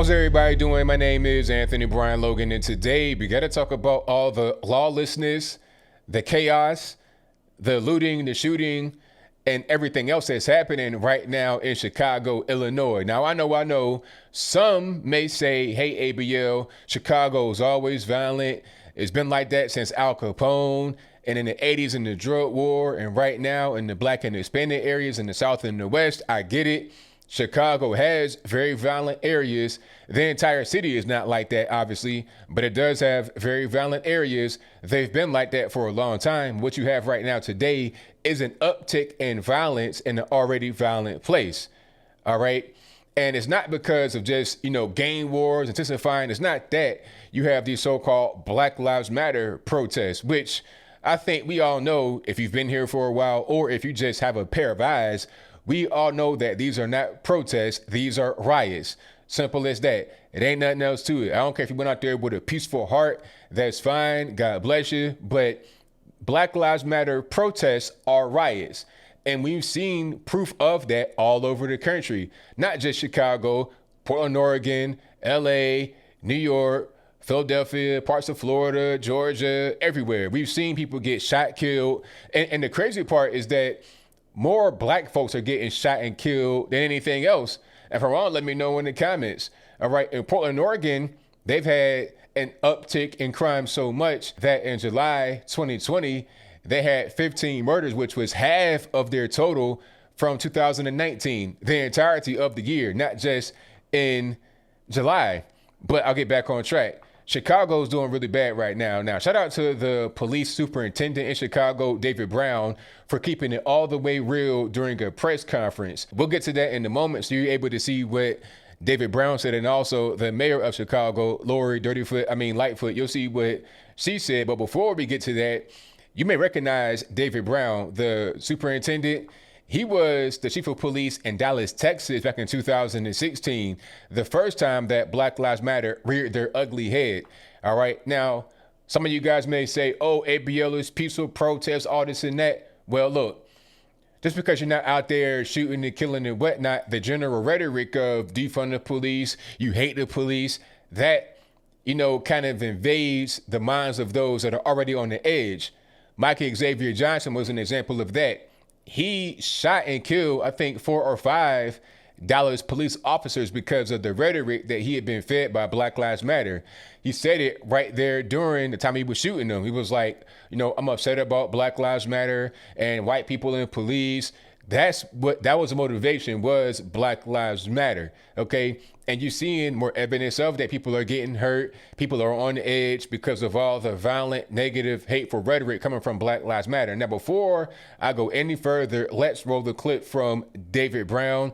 How's everybody doing? My name is Anthony Brian Logan, and today we got to talk about all the lawlessness, the chaos, the looting, the shooting, and everything else that's happening right now in Chicago, Illinois. Now, I know some may say, hey, ABL, Chicago's always violent. It's been like that since Al Capone and in the 80s in the drug war, and right now in the Black and Hispanic areas in the South and the West. I get it. Chicago has very violent areas. The entire city is not like that, obviously, but it does have very violent areas. They've been like that for a long time. What you have right now today is an uptick in violence in an already violent place. All right. And it's not because of just, gang wars intensifying. It's not that. You have these so-called Black Lives Matter protests, which I think we all know, if you've been here for a while or if you just have a pair of eyes, we all know that these are not protests. These are riots. Simple as that. It ain't nothing else to it. I don't care if you went out there with a peaceful heart. That's fine. God bless you. But Black Lives Matter protests are riots. And we've seen proof of that all over the country. Not just Chicago, Portland, Oregon, LA, New York, Philadelphia, parts of Florida, Georgia, everywhere. We've seen people get shot, killed. And the crazy part is that more black folks are getting shot and killed than anything else. And if I'm wrong, let me know in the comments. All right. In Portland, Oregon, they've had an uptick in crime so much that in July 2020, they had 15 murders, which was half of their total from 2019, the entirety of the year, not just in July. But I'll get back on track. Chicago's doing really bad right now. Now, shout out to the police superintendent in Chicago, David Brown, for keeping it all the way real during a press conference. We'll get to that in a moment, so you're able to see what David Brown said, and also the mayor of Chicago, Lori Lightfoot. You'll see what she said. But before we get to that, you may recognize David Brown, the superintendent. He was the chief of police in Dallas, Texas back in 2016, the first time that Black Lives Matter reared their ugly head. All right. Now, some of you guys may say, oh, ABL is peaceful protests, all this and that. Well, look, just because you're not out there shooting and killing and whatnot, the general rhetoric of defund the police, you hate the police, that, kind of invades the minds of those that are already on the edge. Michael Xavier Johnson was an example of that. He shot and killed, I think, 4 or 5 Dallas police officers because of the rhetoric that he had been fed by Black Lives Matter. He said it right there during the time he was shooting them. He was like, I'm upset about Black Lives Matter and white people in police. That was the motivation, was Black Lives Matter. Okay. And you're seeing more evidence of that. People are getting hurt. People are on the edge because of all the violent, negative, hateful rhetoric coming from Black Lives Matter. Now, before I go any further, let's roll the clip from David Brown.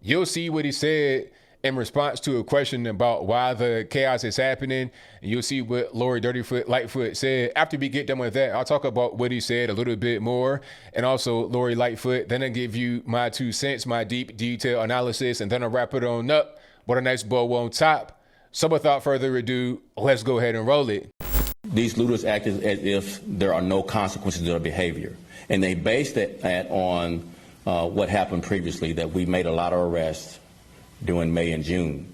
You'll see what he said in response to a question about why the chaos is happening. And you'll see what Lori Lightfoot said. After we get done with that, I'll talk about what he said a little bit more, and also Lori Lightfoot. Then I'll give you my 2 cents, my deep detail analysis, and then I'll wrap it on up with a nice bow on top. So without further ado, let's go ahead and roll it. These looters act as if there are no consequences to their behavior. And they based that on what happened previously, that we made a lot of arrests during May and June.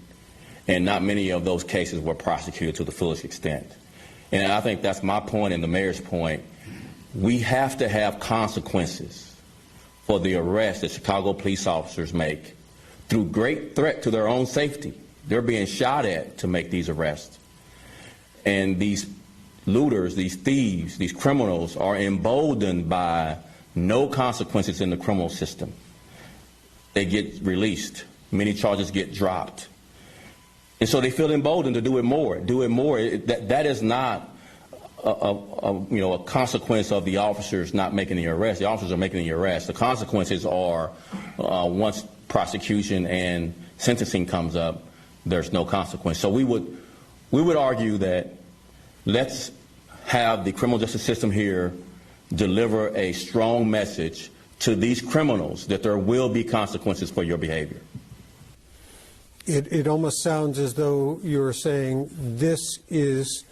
And not many of those cases were prosecuted to the fullest extent. And I think that's my point and the mayor's point. We have to have consequences for the arrests that Chicago police officers make through great threat to their own safety. They're being shot at to make these arrests. And these looters, these thieves, these criminals are emboldened by no consequences in the criminal system. They get released. Many charges get dropped. And so they feel emboldened to do it more. That is not a consequence of the officers not making the arrest. The officers are making the arrest. The consequences are once prosecution and sentencing comes up, there's no consequence. So we would argue that let's have the criminal justice system here deliver a strong message to these criminals that there will be consequences for your behavior. It almost sounds as though you're saying this is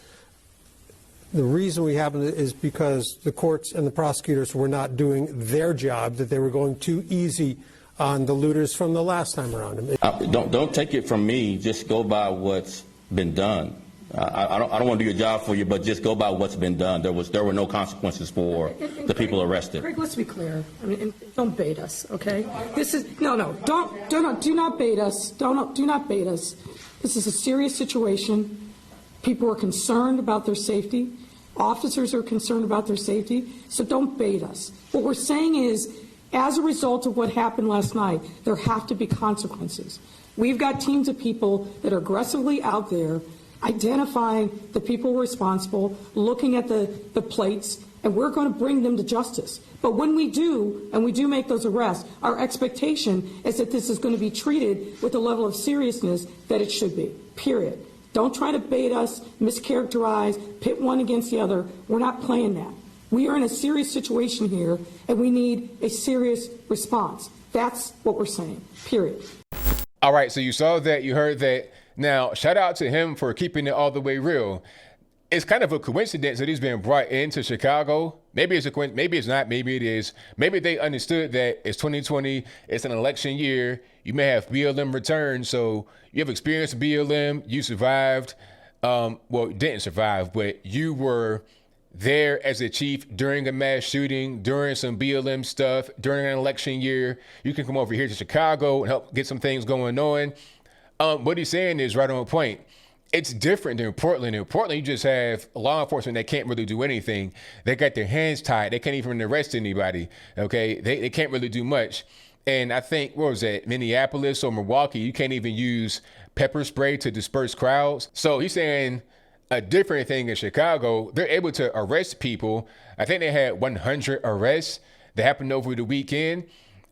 the reason we haven't is because the courts and the prosecutors were not doing their job, that they were going too easy on the looters from the last time around. Don't take it from me. Just go by what's been done. I don't want to do your job for you, but just go by what's been done. There were no consequences for the people arrested. Craig, let's be clear. I mean, don't bait us, okay? This is do not bait us. Do not bait us. This is a serious situation. People are concerned about their safety. Officers are concerned about their safety. So don't bait us. What we're saying is, as a result of what happened last night, there have to be consequences. We've got teams of people that are aggressively out there identifying the people responsible, looking at the plates, and we're going to bring them to justice. But when we do, and we do make those arrests, our expectation is that this is going to be treated with the level of seriousness that it should be, period. Don't try to bait us, mischaracterize, pit one against the other. We're not playing that. We are in a serious situation here, and we need a serious response. That's what we're saying, period. All right, so you saw that, you heard that. Now, shout out to him for keeping it all the way real. It's kind of a coincidence that he's been brought into Chicago. Maybe it's a coincidence, maybe it's not, maybe it is. Maybe they understood that it's 2020, it's an election year. You may have BLM returned, so you have experience with BLM, you survived. Well, didn't survive, but you were there as a chief during a mass shooting, during some BLM stuff, during an election year. You can come over here to Chicago and help get some things going on. What he's saying is right on point. It's different than Portland. In Portland, you just have law enforcement that can't really do anything. They got their hands tied. They can't even arrest anybody. Okay, they can't really do much. And I think, what was that, Minneapolis or Milwaukee, you can't even use pepper spray to disperse crowds. So he's saying a different thing in Chicago. They're able to arrest people. I think they had 100 arrests that happened over the weekend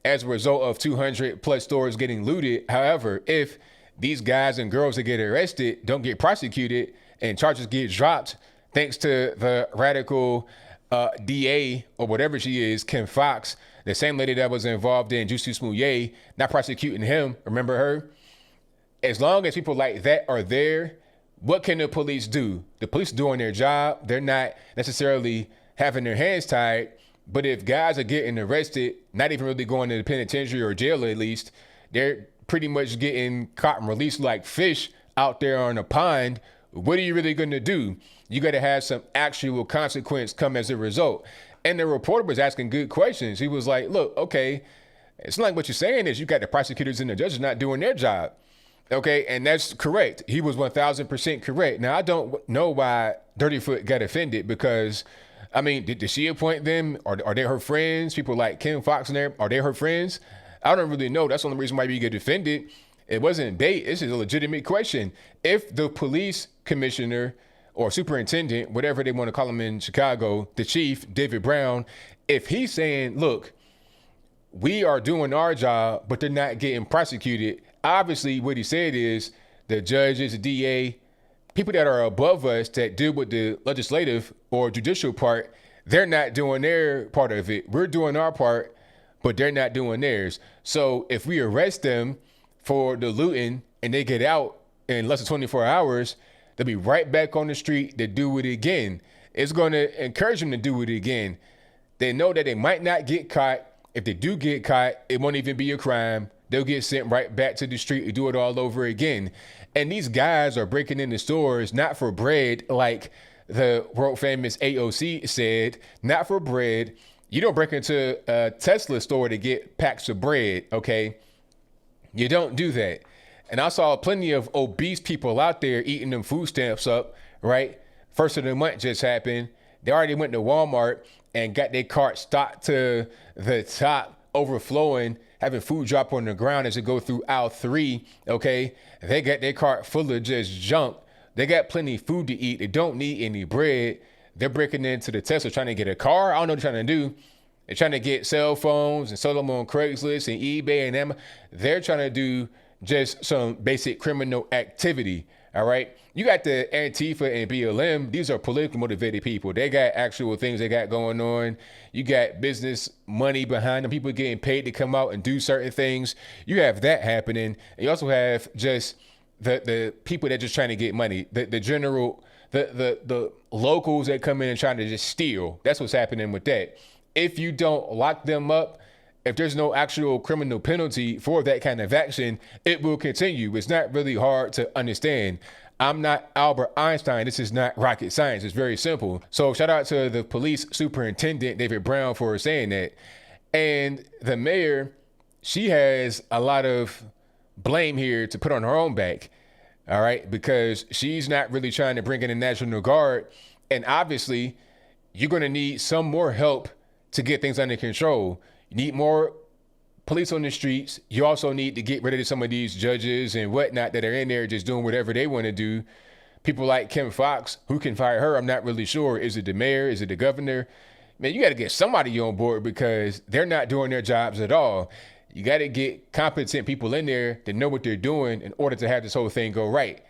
as a result of 200 plus stores getting looted. However, if these guys and girls that get arrested don't get prosecuted and charges get dropped, thanks to the radical DA or whatever she is, Kim Fox, the same lady that was involved in Jussie Smollett, not prosecuting him, remember her? As long as people like that are there, what can the police do? The police are doing their job. They're not necessarily having their hands tied, but if guys are getting arrested, not even really going to the penitentiary or jail at least, they're pretty much getting caught and released like fish out there on a pond. What are you really going to do? You got to have some actual consequence come as a result. And the reporter was asking good questions. He was like, look, okay, it's not like what you're saying is you got the prosecutors and the judges not doing their job. Okay, and that's correct. He was 1,000% correct. Now, I don't know why Dirty Foot got offended because, I mean, did she appoint them? Are they her friends? People like Kim Fox and them, are they her friends? I don't really know. That's the only reason why you get offended. It wasn't bait. This is a legitimate question. If the police commissioner or superintendent, whatever they want to call him in Chicago, the chief, David Brown, if he's saying, look, we are doing our job, but they're not getting prosecuted, obviously what he said is the judges, the DA, people that are above us that deal with the legislative or judicial part, they're not doing their part of it. We're doing our part, but they're not doing theirs. So if we arrest them for the looting and they get out in less than 24 hours, they'll be right back on the street to do it again. It's going to encourage them to do it again. They know that they might not get caught. If they do get caught, it won't even be a crime. They'll get sent right back to the street to do it all over again. And these guys are breaking into stores not for bread, like the world famous AOC said, not for bread. You don't break into a Tesla store to get packs of bread, okay? You don't do that. And I saw plenty of obese people out there eating them food stamps up, right? First of the month just happened. They already went to Walmart and got their cart stocked to the top, overflowing, having food drop on the ground as it go through aisle 3, okay? They got their cart full of just junk. They got plenty of food to eat. They don't need any bread. They're breaking into the Tesla trying to get a car. I don't know what they're trying to do. They're trying to get cell phones and sell them on Craigslist and eBay and them. They're trying to do just some basic criminal activity, all right? You got the Antifa and BLM. These are politically motivated people. They got actual things they got going on. You got business money behind them, people getting paid to come out and do certain things. You have that happening. And you also have just the people that just trying to get money, the general, the locals that come in and trying to just steal. That's what's happening with that. If you don't lock them up if there's no actual criminal penalty for that kind of action, it will continue. It's not really hard to understand. I'm not Albert Einstein. This is not rocket science. It's very simple. So shout out to the police superintendent, David Brown, for saying that. And the mayor, she has a lot of blame here to put on her own back. All right, because she's not really trying to bring in the National Guard. And obviously, you're going to need some more help to get things under control. You need more police on the streets. You also need to get rid of some of these judges and whatnot that are in there just doing whatever they want to do. People like Kim Foxx, who can fire her? I'm not really sure. Is it the mayor? Is it the governor? Man, you got to get somebody on board because they're not doing their jobs at all. You got to get competent people in there that know what they're doing in order to have this whole thing go right.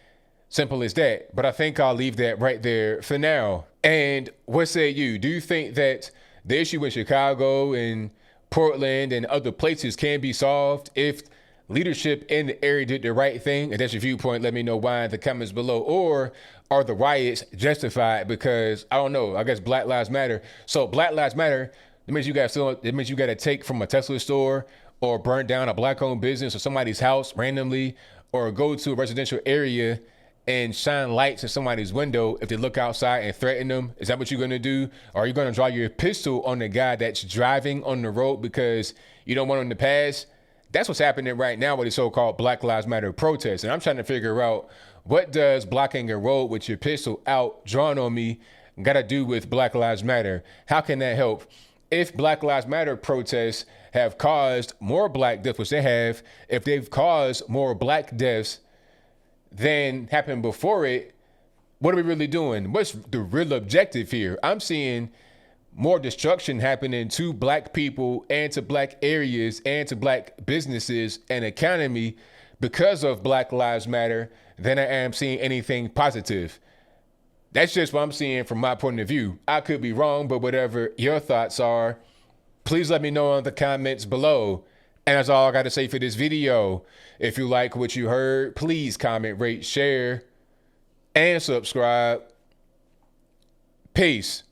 Simple as that. But I think I'll leave that right there for now. And what say you? Do you think that the issue in Chicago and Portland and other places can be solved if leadership in the area did the right thing? And that's your viewpoint. Let me know why in the comments below. Or are the riots justified because, I don't know, I guess Black Lives Matter. So Black Lives Matter, it means you got to take from a Tesla store or burn down a black-owned business or somebody's house randomly, or go to a residential area and shine lights in somebody's window if they look outside and threaten them. Is that what you're going to do? Or are you going to draw your pistol on the guy that's driving on the road because you don't want him to pass? That's what's happening right now with the so-called Black Lives Matter protests. And I'm trying to figure out, what does blocking a road with your pistol out drawn on me got to do with Black Lives Matter? How can that help? If Black Lives Matter protests have caused more black deaths, which they have, if they've caused more black deaths than happened before it, what are we really doing? What's the real objective here? I'm seeing more destruction happening to black people and to black areas and to black businesses and economy because of Black Lives Matter than I am seeing anything positive. That's just what I'm seeing from my point of view. I could be wrong, but whatever your thoughts are, please let me know in the comments below. And that's all I got to say for this video. If you like what you heard, please comment, rate, share, and subscribe. Peace.